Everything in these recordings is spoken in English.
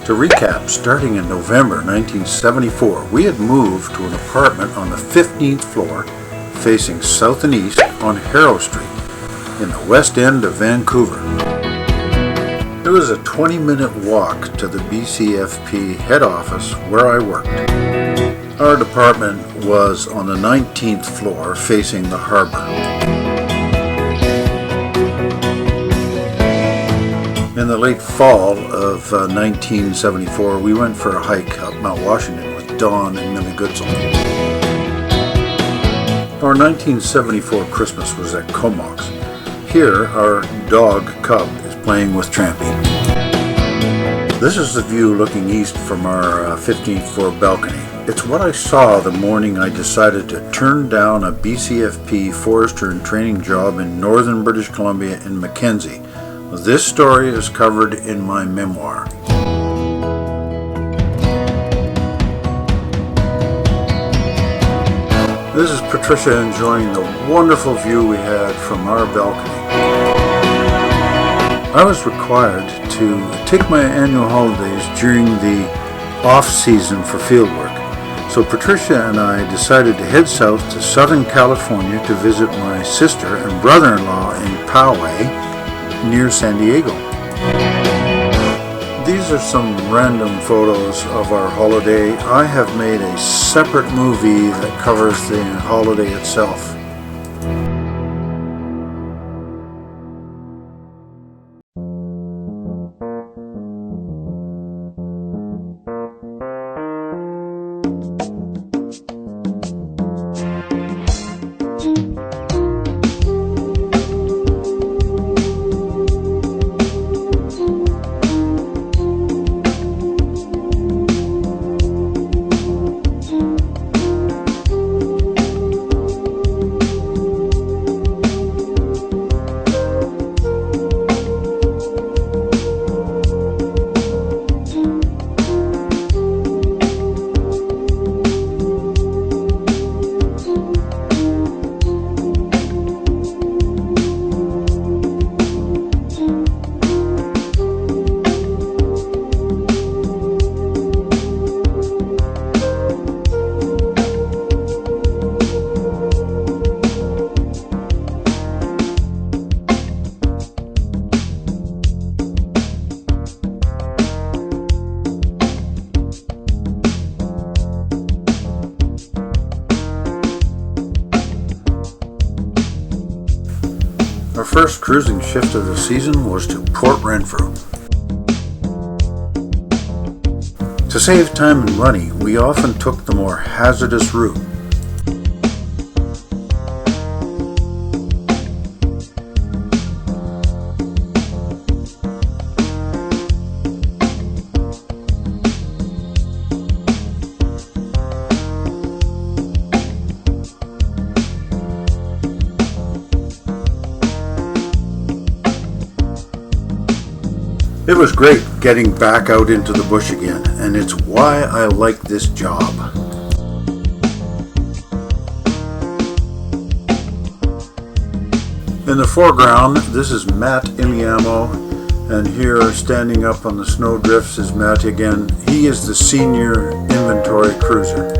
To recap, starting in November 1974, we had moved to an apartment on the 15th floor facing south and east on Harrow Street in the west end of Vancouver. It was a 20-minute walk to the BCFP head office where I worked. Our department was on the 19th floor facing the harbor. In the late fall of 1974, we went for a hike up Mount Washington with Don and Millie Goodsell. Our 1974 Christmas was at Comox. Here, our dog Cub is playing with Trampy. This is the view looking east from our 15th floor balcony. It's what I saw the morning I decided to turn down a BCFP forester and training job in northern British Columbia in Mackenzie. This story is covered in my memoir. This is Patricia enjoying the wonderful view we had from our balcony. I was required to take my annual holidays during the off-season for fieldwork, so Patricia and I decided to head south to Southern California to visit my sister and brother-in-law in Poway, near San Diego. These are some random photos of our holiday. I have made a separate movie that covers the holiday itself. Our first cruising shift of the season was to Port Renfrew. To save time and money, we often took the more hazardous route. It was great getting back out into the bush again, and it's why I like this job. In the foreground, this is Matt Iliamo, and here standing up on the snowdrifts is Matt again. He is the senior inventory cruiser.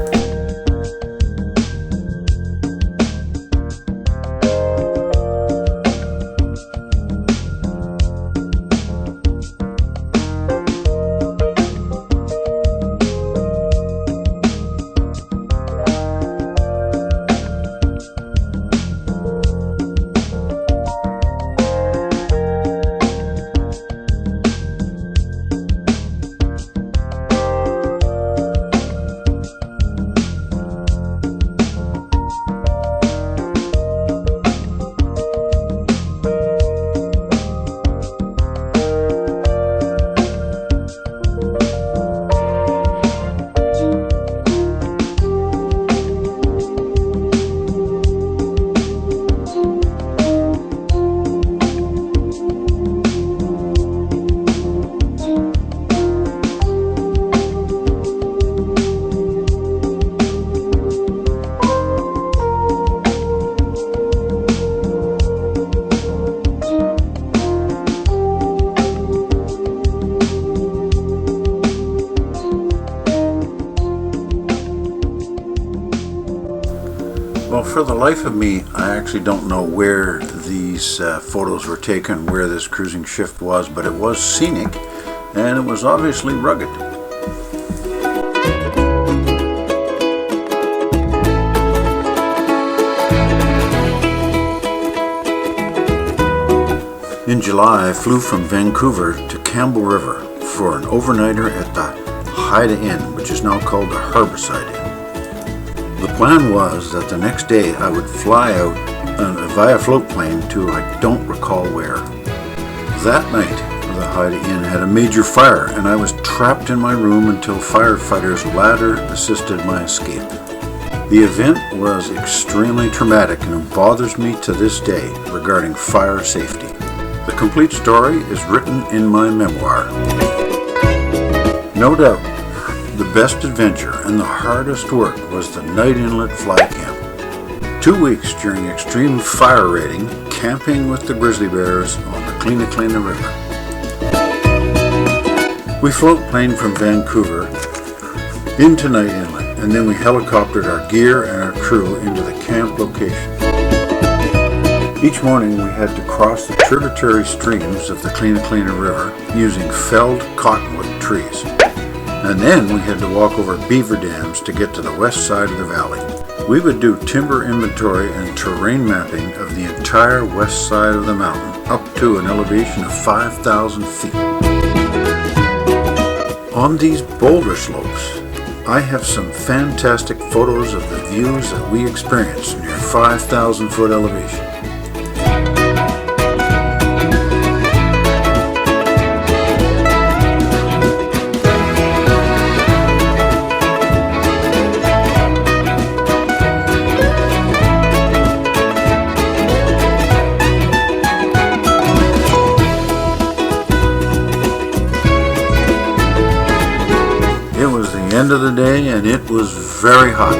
for the life of me, I actually don't know where these photos were taken, where this cruising shift was, but it was scenic and it was obviously rugged. In July, I flew from Vancouver to Campbell River for an overnighter at the Haida Inn, which is now called the Harborside Inn. The plan was that the next day I would fly out via float plane to I don't recall where. That night, the Haida Inn had a major fire and I was trapped in my room until firefighters' ladder assisted my escape. The event was extremely traumatic and it bothers me to this day regarding fire safety. The complete story is written in my memoir. No doubt, the best adventure and the hardest work was the Night Inlet Fly Camp. 2 weeks during extreme fire raiding, camping with the grizzly bears on the Klina River. We float planed from Vancouver into Night Inlet, and then we helicoptered our gear and our crew into the camp location. Each morning we had to cross the tributary streams of the Klina River using felled cottonwood trees. And then we had to walk over beaver dams to get to the west side of the valley. We would do timber inventory and terrain mapping of the entire west side of the mountain up to an elevation of 5,000 feet. On these boulder slopes, I have some fantastic photos of the views that we experienced near 5,000 foot elevation. End of the day and it was very hot.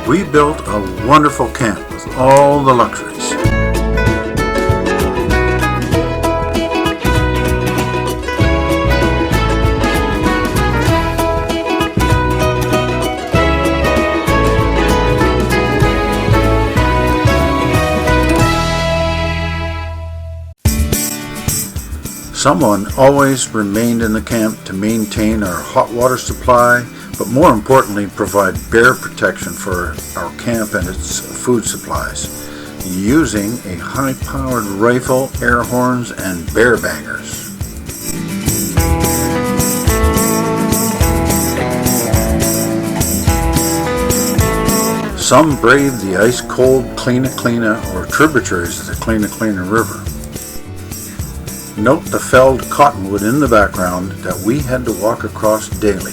We built a wonderful camp with all the luxuries. Someone always remained in the camp to maintain our hot water supply, but more importantly provide bear protection for our camp and its food supplies, using a high-powered rifle, air horns, and bear bangers. Some braved the ice-cold Klina or tributaries of the Klina River. Note the felled cottonwood in the background that we had to walk across daily.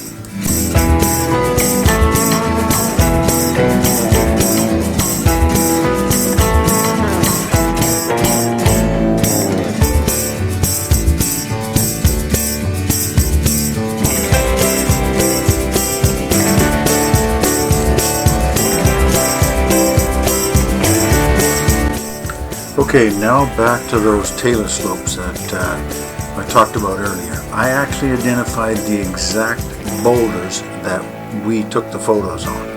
Okay, now back to those Taylor slopes that I talked about earlier. I actually identified the exact boulders that we took the photos on.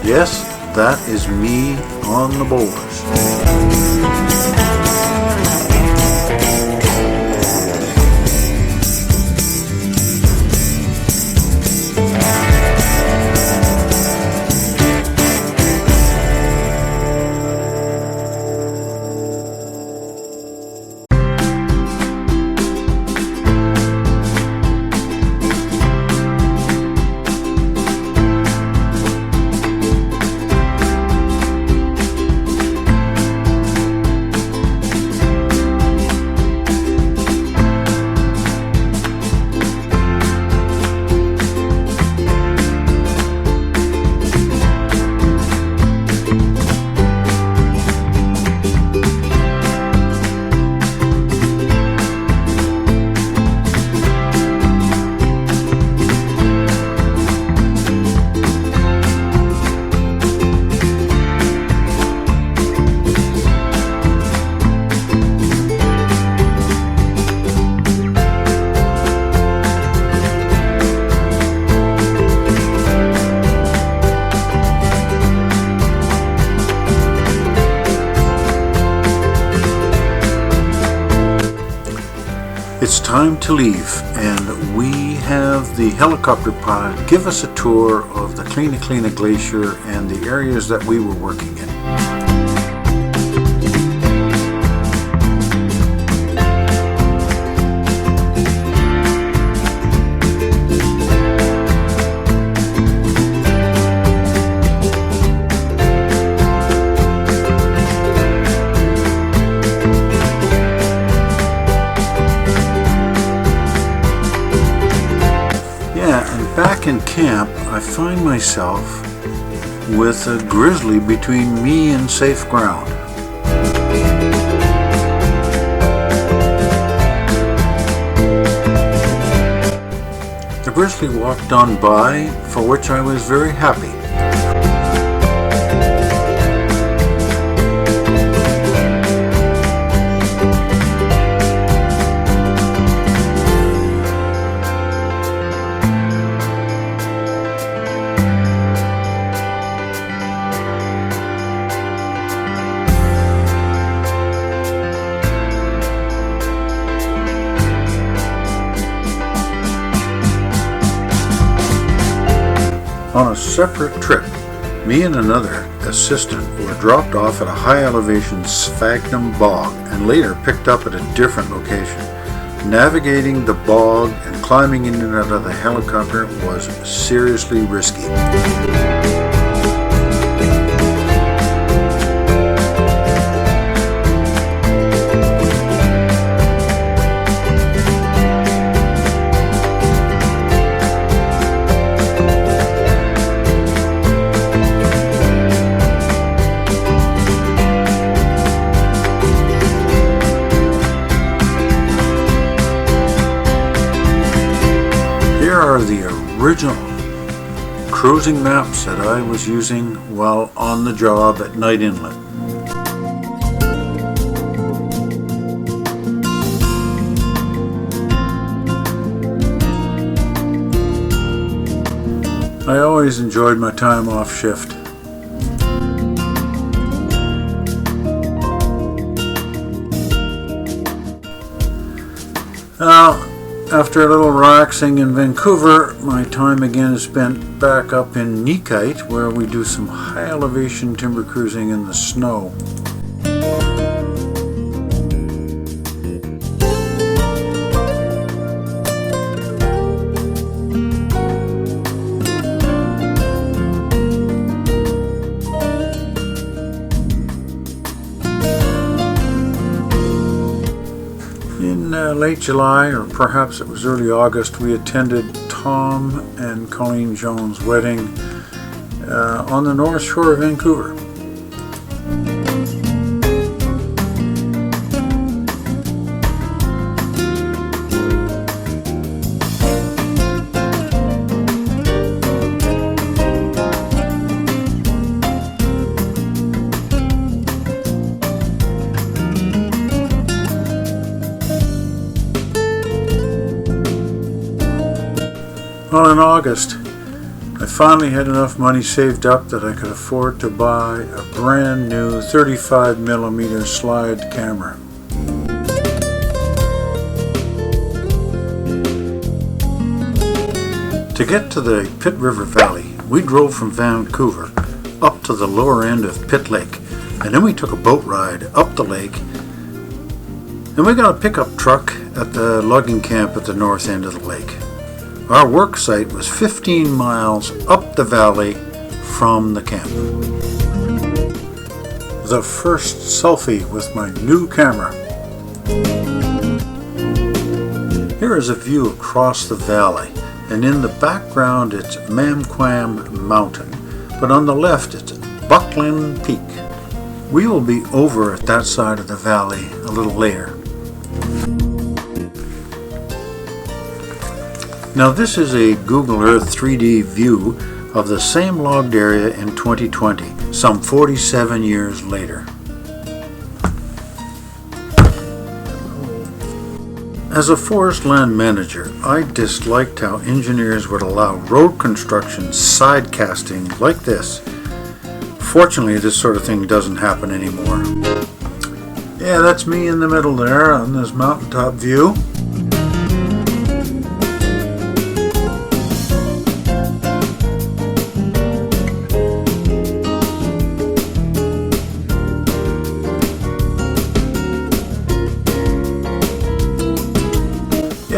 Yes, that is me on the boulders. time to leave, and we have the helicopter pilot give us a tour of the Klina Glacier and the areas that we were working in. Back in camp, I find myself with a grizzly between me and safe ground. The grizzly walked on by, for which I was very happy. On a separate trip, me and another assistant were dropped off at a high elevation sphagnum bog and later picked up at a different location. Navigating the bog and climbing in and out of the helicopter was seriously risky. Here are the original cruising maps that I was using while on the job at Night Inlet. I always enjoyed my time off shift. Now, after a little relaxing in Vancouver, my time again is spent back up in Nikite, where we do some high elevation timber cruising in the snow. In late July, or perhaps it was early August, we attended Tom and Colleen Jones' wedding on the north shore of Vancouver. Well, in August, I finally had enough money saved up that I could afford to buy a brand new 35mm slide camera. To get to the Pitt River Valley, we drove from Vancouver up to the lower end of Pitt Lake, and then we took a boat ride up the lake, and we got a pickup truck at the logging camp at the north end of the lake. Our work site was 15 miles up the valley from the camp. The first selfie with my new camera. Here is a view across the valley, and in the background it's Mamquam Mountain, but on the left it's Buckland Peak. We will be over at that side of the valley a little later. Now this is a Google Earth 3D view of the same logged area in 2020, some 47 years later. As a forest land manager, I disliked how engineers would allow road construction side casting like this. Fortunately, this sort of thing doesn't happen anymore. Yeah, that's me in the middle there on this mountaintop view.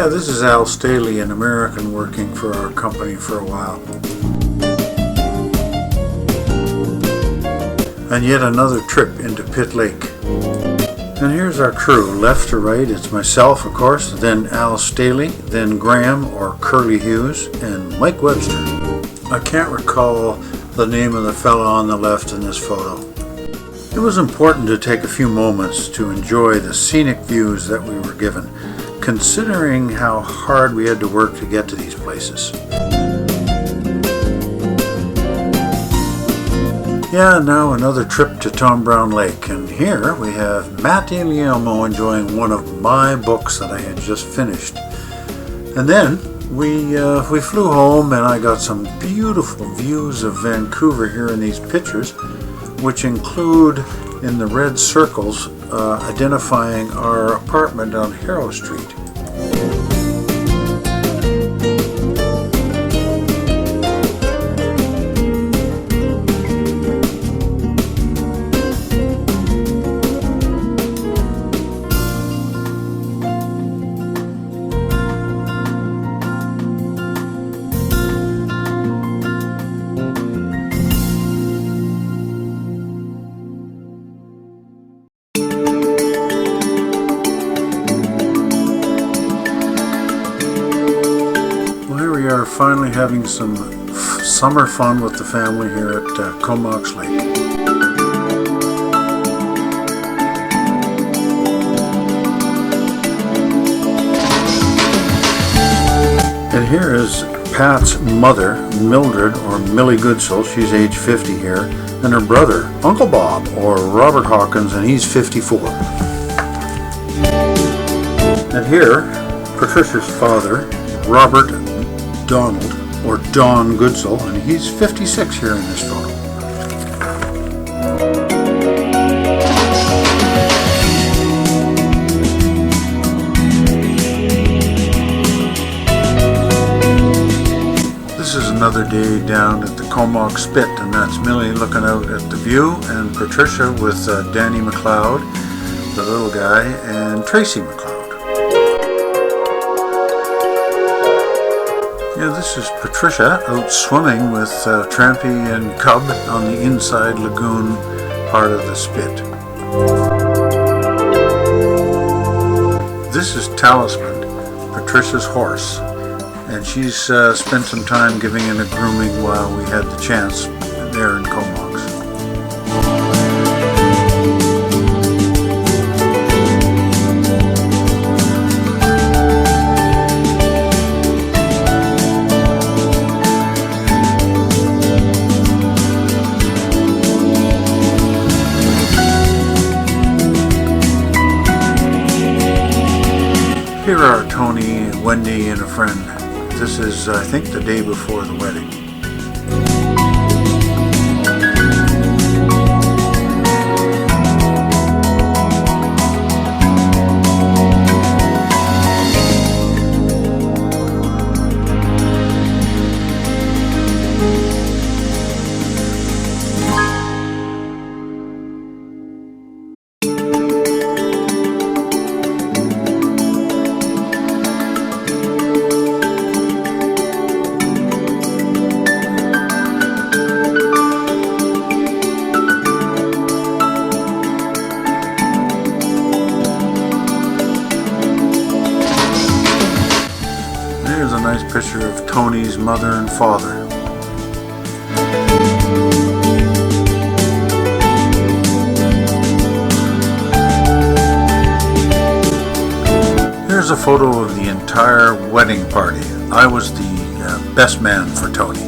Yeah, this is Al Staley, an American working for our company for a while. And yet another trip into Pitt Lake. And here's our crew, left to right. It's myself, of course, then Al Staley, then Graham or Curly Hughes, and Mike Webster. I can't recall the name of the fellow on the left in this photo. It was important to take a few moments to enjoy the scenic views that we were given, considering how hard we had to work to get to these places. Yeah, now another trip to Tom Brown Lake, and here we have Matt Guillermo enjoying one of my books that I had just finished. And then we flew home, and I got some beautiful views of Vancouver here in these pictures, which include in the red circles identifying our apartment on Harrow Street. We are finally having some summer fun with the family here at Comox Lake. And here is Pat's mother, Mildred, or Millie Goodsell. She's age 50 here, and her brother, Uncle Bob, or Robert Hawkins, and he's 54. And here, Patricia's father, Robert Donald, or Don Goodsell, and he's 56 here in this photo. This is another day down at the Comox Spit, and that's Millie looking out at the view, and Patricia with Danny McLeod, the little guy, and Tracy McLeod. Yeah, this is Patricia out swimming with Trampy and Cub on the inside lagoon part of the spit. This is Talisman, Patricia's horse, and she's spent some time giving it a grooming while we had the chance there in Comox. Here are Tony, Wendy, and a friend. This is, I think, the day before the wedding. Here's a nice picture of Tony's mother and father. Here's a photo of the entire wedding party. I was the best man for Tony.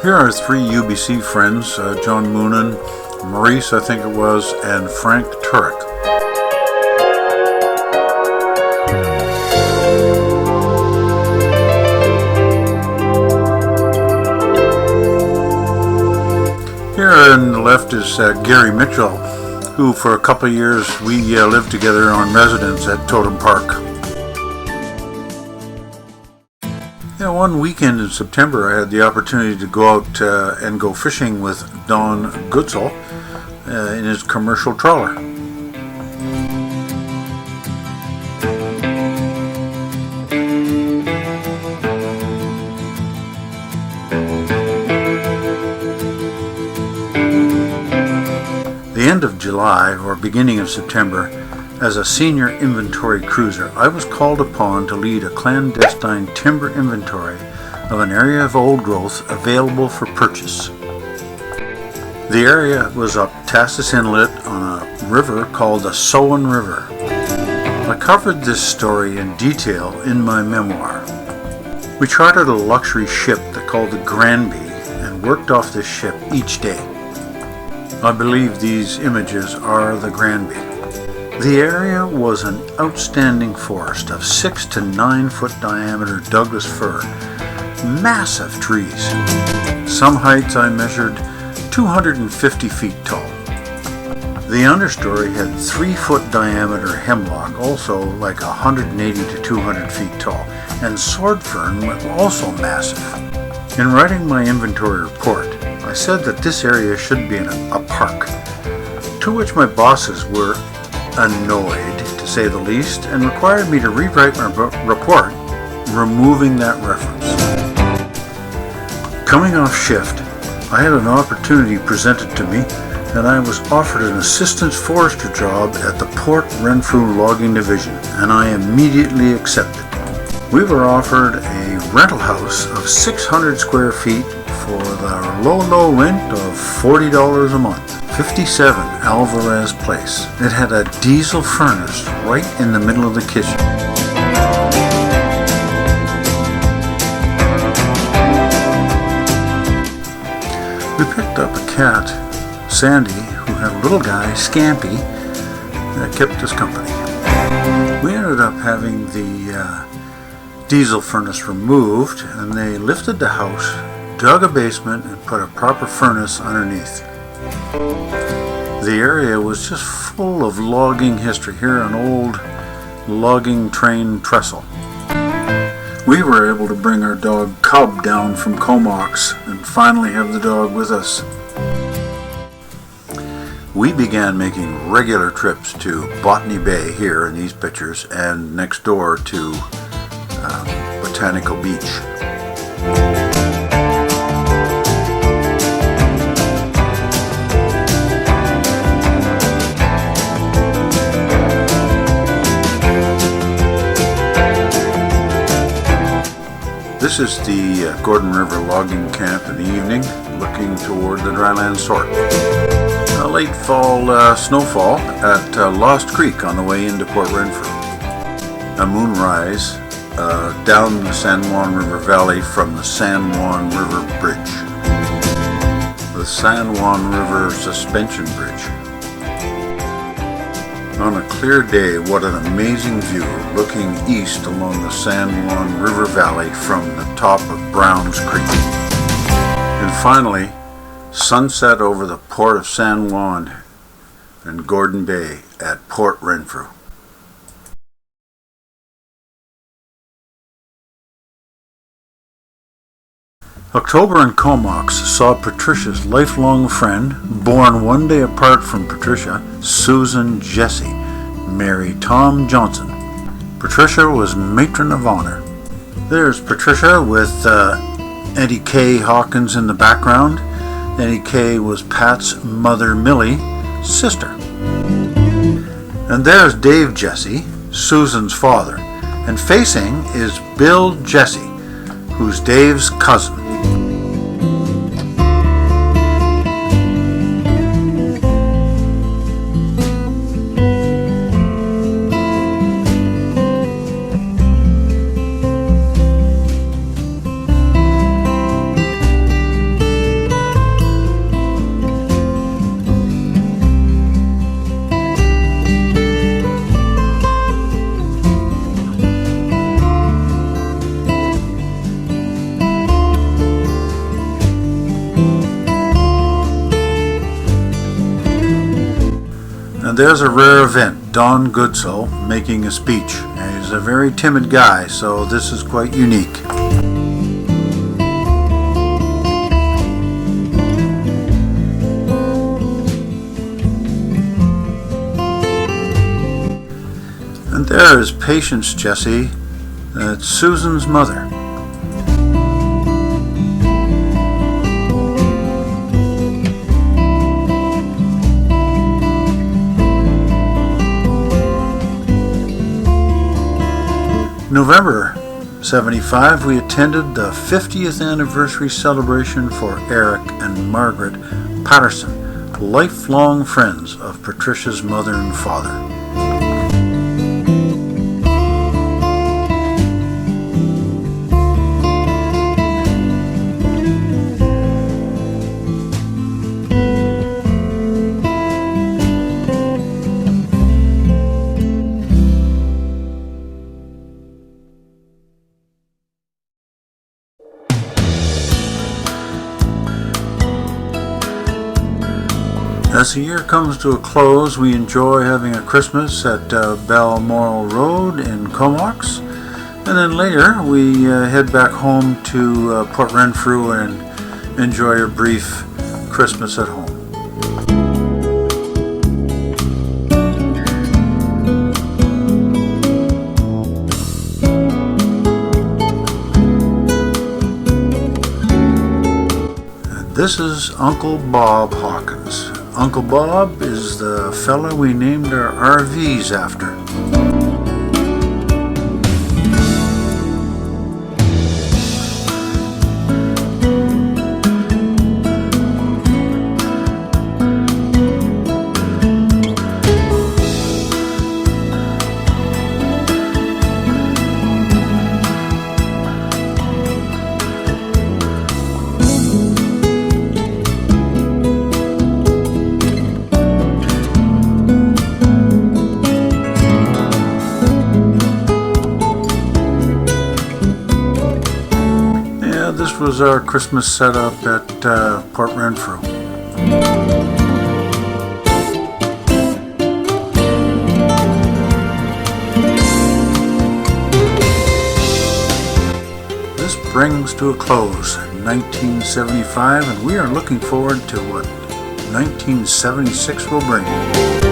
Here are three UBC friends, John Moonen, Maurice, I think it was, and Frank Turek. Here on the left left is Gary Mitchell, who for a couple of years we lived together on residence at Totem Park. One weekend in September I had the opportunity to go out and go fishing with Don Goodsell in his commercial trawler. The end of July or beginning of September, as a senior inventory cruiser, I was called upon to lead a clandestine timber inventory of an area of old growth available for purchase. The area was up Tassis Inlet on a river called the Sowan River. I covered this story in detail in my memoir. We chartered a luxury ship that called the Granby and worked off this ship each day. I believe these images are the Granby. The area was an outstanding forest of 6 to 9 foot diameter Douglas fir, massive trees. Some heights I measured 250 feet tall. The understory had 3 foot diameter hemlock, also like 180 to 200 feet tall, and sword fern were also massive. In writing my inventory report, I said that this area should be a park, to which my bosses were annoyed, to say the least, and required me to rewrite my report, removing that reference. Coming off shift, I had an opportunity presented to me, and I was offered an assistant forester job at the Port Renfrew logging division, and I immediately accepted. We were offered a rental house of 600 square feet for the low rent of $40 a month. 57 Alvarez Place. It had a diesel furnace right in the middle of the kitchen. We picked up a cat, Sandy, who had a little guy, Scampy, that kept us company. We ended up having the diesel furnace removed, and they lifted the house, dug a basement, and put a proper furnace underneath. The area was just full of logging history. Here, an old logging train trestle. We were able to bring our dog Cub down from Comox and finally have the dog with us. We began making regular trips to Botany Bay here in these pictures and next door to Botanical Beach. This is the Gordon River logging camp in the evening, looking toward the dryland sort. A late fall snowfall at Lost Creek on the way into Port Renfrew. A moonrise down the San Juan River Valley from the San Juan River Bridge. The San Juan River Suspension Bridge. On a clear day, what an amazing view looking east along the San Juan River Valley from the top of Browns Creek. And finally, sunset over the port of San Juan and Gordon Bay at Port Renfrew. October in Comox saw Patricia's lifelong friend, born one day apart from Patricia, Susan Jessie, marry Tom Johnson. Patricia was matron of honor. There's Patricia with Eddie K. Hawkins in the background. Eddie K. was Pat's mother, Millie, sister. And there's Dave Jessie, Susan's father. And facing is Bill Jessie, who's Dave's cousin. And there's a rare event, Don Goodsell making a speech. And he's a very timid guy, so this is quite unique. And there is Patience Jesse, that's Susan's mother. November 75, we attended the 50th anniversary celebration for Eric and Margaret Patterson, lifelong friends of Patricia's mother and father. As the year comes to a close, we enjoy having a Christmas at Balmoral Road in Comox, and then later we head back home to Port Renfrew and enjoy a brief Christmas at home. And this is Uncle Bob Hawkins. Uncle Bob is the fella we named our RVs after. This was our Christmas setup at Port Renfrew. This brings to a close 1975, and we are looking forward to what 1976 will bring.